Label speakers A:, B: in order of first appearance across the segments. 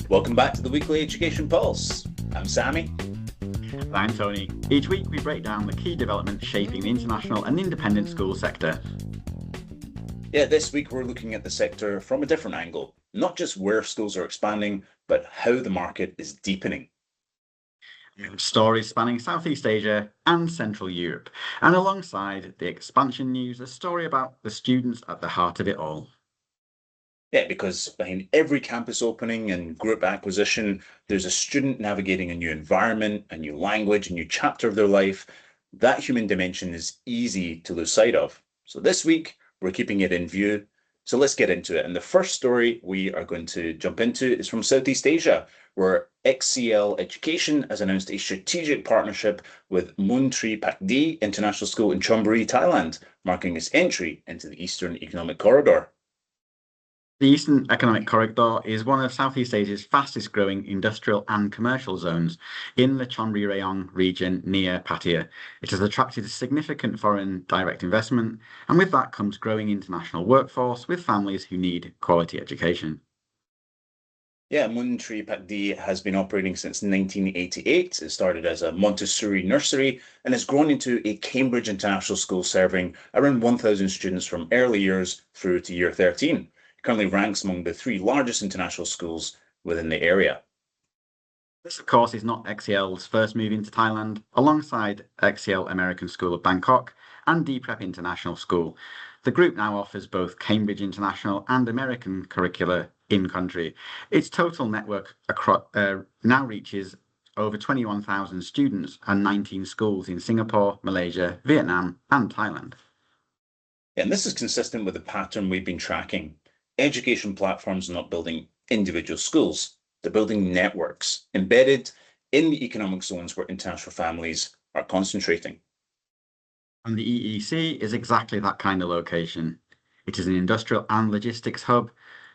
A: Welcome back to the Weekly Education Pulse. I'm Sammy.
B: And I'm Tony. Each week we break down the key developments shaping the international and independent school sector.
A: Yeah, this week we're looking at the sector from a different angle, not just where schools are expanding, but how the market is deepening.
B: We have stories spanning Southeast Asia and Central Europe, and alongside the expansion news, a story about the students at the heart of it all.
A: Yeah, because behind every campus opening and group acquisition, there's a student navigating a new environment, a new language, a new chapter of their life. That human dimension is easy to lose sight of. So this week, we're keeping it in view. So let's get into it. And the first story we are going to jump into is from Southeast Asia, where XCL Education has announced a strategic partnership with Mooltripakdee International School in Chonburi, Thailand, marking its entry into the Eastern Economic Corridor.
B: The Eastern Economic Corridor is one of Southeast Asia's fastest growing industrial and commercial zones in the Chonburi Rayong region near Pattaya. It has attracted significant foreign direct investment, and with that comes growing international workforce with families who need quality education.
A: Yeah, Mooltripakdee has been operating since 1988. It started as a Montessori nursery and has grown into a Cambridge International School serving around 1,000 students from early years through to year 13. Currently ranks among the 3 largest international schools within the area.
B: This, of course, is not XCL's first move into Thailand. Alongside XCL American School of Bangkok and DPrep International School, the group now offers both Cambridge International and American curricula in-country. Its total network now reaches over 21,000 students and 19 schools in Singapore, Malaysia, Vietnam, and Thailand.
A: And this is consistent with the pattern we've been tracking. Education platforms are not building individual schools, they're building networks embedded in the economic zones where international families are concentrating.
B: And the EEC is exactly that kind of location. It is an industrial and logistics hub,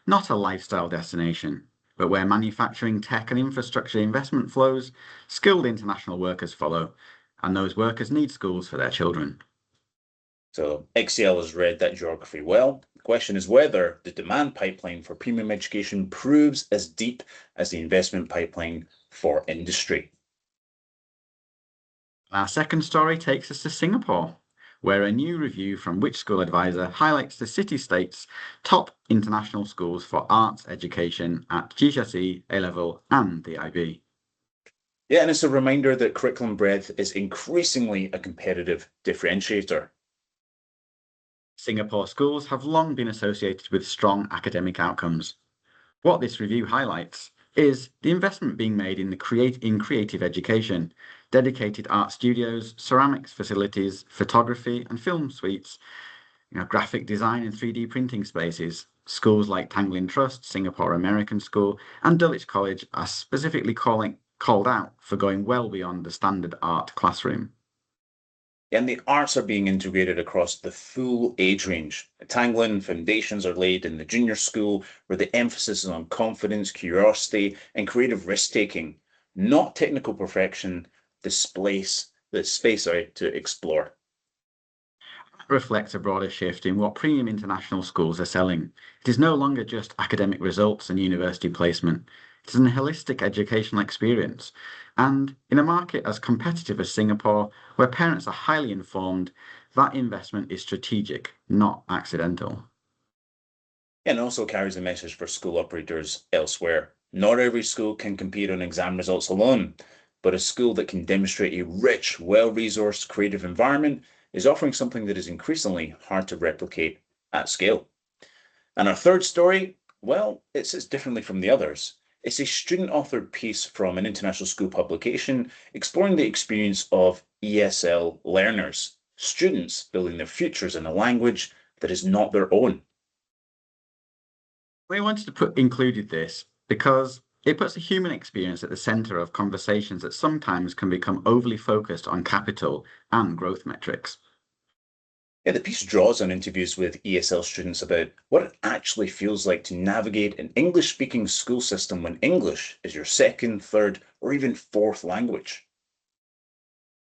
B: not a lifestyle destination, but where manufacturing, tech, and infrastructure investment flows, skilled international workers follow, and those workers need schools for their children.
A: So XCL has read that geography well. The question is whether the demand pipeline for premium education proves as deep as the investment pipeline for industry.
B: Our second story takes us to Singapore, where a new review from Which School Advisor highlights the city-state's top international schools for arts education at GCSE, A-Level, and the IB.
A: Yeah, and it's a reminder that curriculum breadth is increasingly a competitive differentiator.
B: Singapore schools have long been associated with strong academic outcomes. What this review highlights is the investment being made in creative education, dedicated art studios, ceramics facilities, photography and film suites, graphic design and 3D printing spaces. Schools like Tanglin Trust, Singapore American School, and Dulwich College are specifically called out for going well beyond the standard art classroom.
A: And the arts are being integrated across the full age range. Tanglin foundations are laid in the junior school, where the emphasis is on confidence, curiosity, and creative risk-taking, not technical perfection, the space to explore.
B: That reflects a broader shift in what premium international schools are selling. It is no longer just academic results and university placement. It is an holistic educational experience. And in a market as competitive as Singapore, where parents are highly informed, that investment is strategic, not accidental.
A: And also carries a message for school operators elsewhere. Not every school can compete on exam results alone, but a school that can demonstrate a rich, well-resourced creative environment is offering something that is increasingly hard to replicate at scale. And our third story, well, it sits differently from the others. It's a student-authored piece from an international school publication exploring the experience of ESL learners, students building their futures in a language that is not their own.
B: We wanted to included this because it puts the human experience at the centre of conversations that sometimes can become overly focused on capital and growth metrics.
A: Yeah, the piece draws on interviews with ESL students about what it actually feels like to navigate an English-speaking school system when English is your second, third, or even fourth language.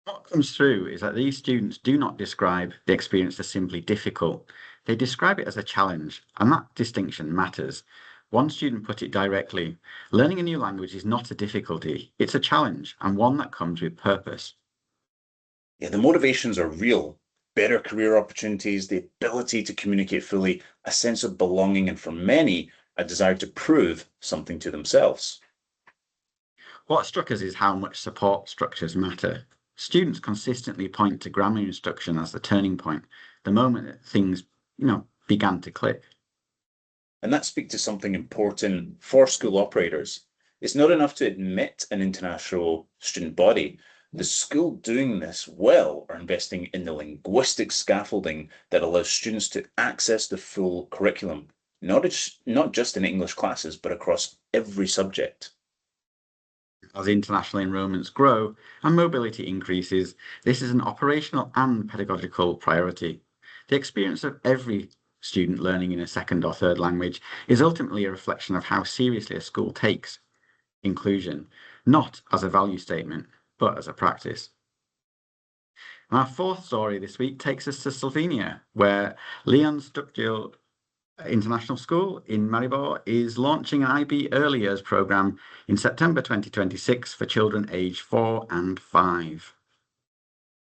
B: What comes through is that these students do not describe the experience as simply difficult. They describe it as a challenge, and that distinction matters. One student put it directly: learning a new language is not a difficulty, it's a challenge, and one that comes with purpose.
A: Yeah, the motivations are real. Better career opportunities, the ability to communicate fully, a sense of belonging, and for many, a desire to prove something to themselves.
B: What struck us is how much support structures matter. Students consistently point to grammar instruction as the turning point, the moment that things, began to click.
A: And that speaks to something important for school operators. It's not enough to admit an international student body. The school doing this well are investing in the linguistic scaffolding that allows students to access the full curriculum, not just in English classes, but across every subject.
B: As international enrolments grow and mobility increases, this is an operational and pedagogical priority. The experience of every student learning in a second or third language is ultimately a reflection of how seriously a school takes inclusion, not as a value statement, but as a practice. And our fourth story this week takes us to Slovenia, where Leon Stukdil International School in Maribor is launching an IB Early Years program in September 2026 for children aged 4 and 5.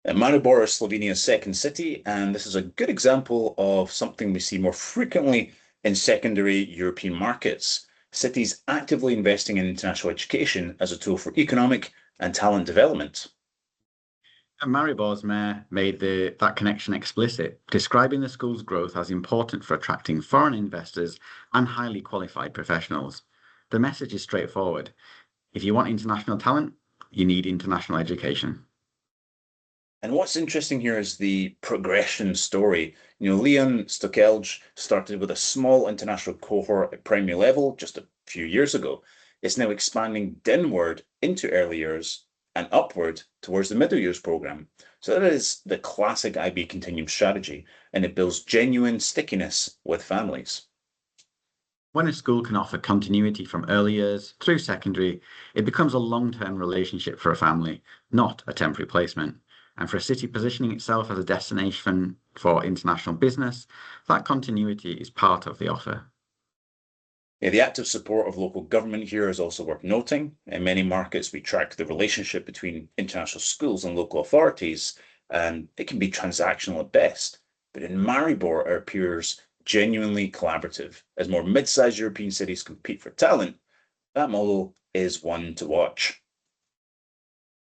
A: Maribor is Slovenia's second city, and this is a good example of something we see more frequently in secondary European markets. Cities actively investing in international education as a tool for economic and talent development.
B: And Maribor's mayor made that connection explicit, describing the school's growth as important for attracting foreign investors and highly qualified professionals. The message is straightforward. If you want international talent, you need international education.
A: And what's interesting here is the progression story. Leon Stokelj started with a small international cohort at primary level just a few years ago. It's now expanding downward into early years and upward towards the middle years program. So that is the classic IB continuum strategy, and it builds genuine stickiness with families.
B: When a school can offer continuity from early years through secondary, it becomes a long-term relationship for a family, not a temporary placement. And for a city positioning itself as a destination for international business, that continuity is part of the offer.
A: Yeah, the active support of local government here is also worth noting. In many markets, we track the relationship between international schools and local authorities, and it can be transactional at best. But in Maribor, it appears genuinely collaborative. As more mid-sized European cities compete for talent, that model is one to watch.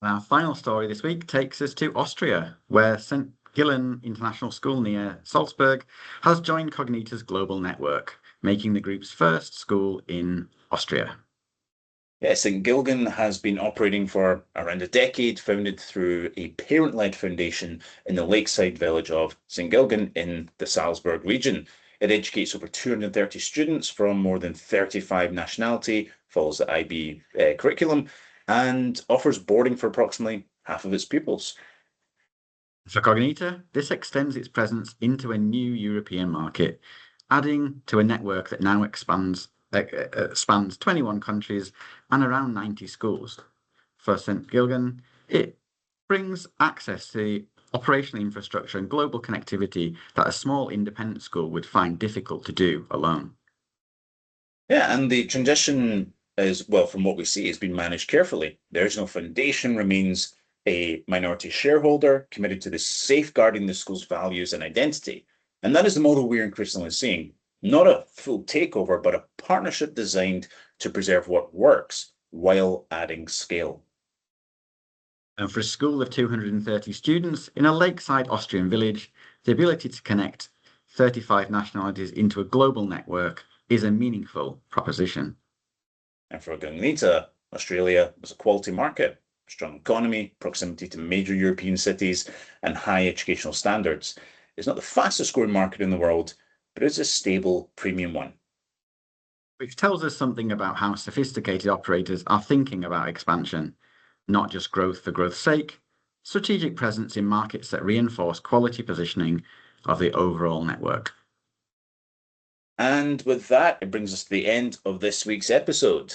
B: Our final story this week takes us to Austria, where St. Gillen International School near Salzburg has joined Cognita's global network, making the group's first school in Austria.
A: Yeah, St. Gilgen has been operating for around a decade, founded through a parent-led foundation in the lakeside village of St. Gilgen in the Salzburg region. It educates over 230 students from more than 35 nationality, follows the IB curriculum, and offers boarding for approximately half of its pupils.
B: For Cognita, this extends its presence into a new European market, adding to a network that now spans 21 countries and around 90 schools. For St. Gilgen, it brings access to the operational infrastructure and global connectivity that a small independent school would find difficult to do alone.
A: Yeah, and the transition is, well, from what we see, has been managed carefully. The original foundation remains a minority shareholder committed to safeguarding the school's values and identity. And that is the model we're increasingly seeing. Not a full takeover, but a partnership designed to preserve what works while adding scale.
B: And for a school of 230 students in a lakeside Austrian village, the ability to connect 35 nationalities into a global network is a meaningful proposition.
A: And for Cognita, Australia was a quality market, strong economy, proximity to major European cities, and high educational standards. It's not the fastest growing market in the world, but it's a stable premium one.
B: Which tells us something about how sophisticated operators are thinking about expansion, not just growth for growth's sake, strategic presence in markets that reinforce quality positioning of the overall network.
A: And with that, it brings us to the end of this week's episode.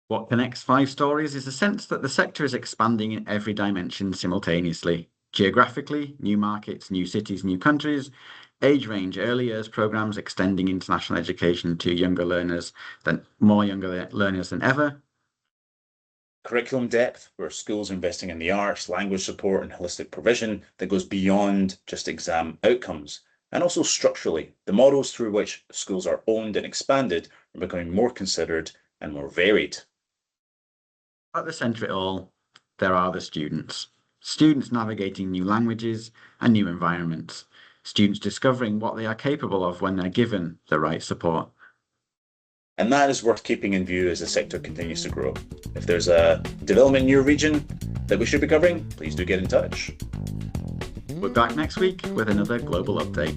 B: What connects 5 stories is the sense that the sector is expanding in every dimension simultaneously. Geographically, new markets, new cities, new countries. Age range, early years programs extending international education to more younger learners than ever.
A: Curriculum depth, where schools are investing in the arts, language support, and holistic provision that goes beyond just exam outcomes. And also structurally, the models through which schools are owned and expanded are becoming more considered and more varied.
B: At the centre of it all, there are the students. Students navigating new languages and new environments. Students discovering what they are capable of when they're given the right support.
A: And that is worth keeping in view as the sector continues to grow. If there's a development in your region that we should be covering, please do get in touch.
B: We're back next week with another global update.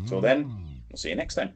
A: So then, we'll see you next time.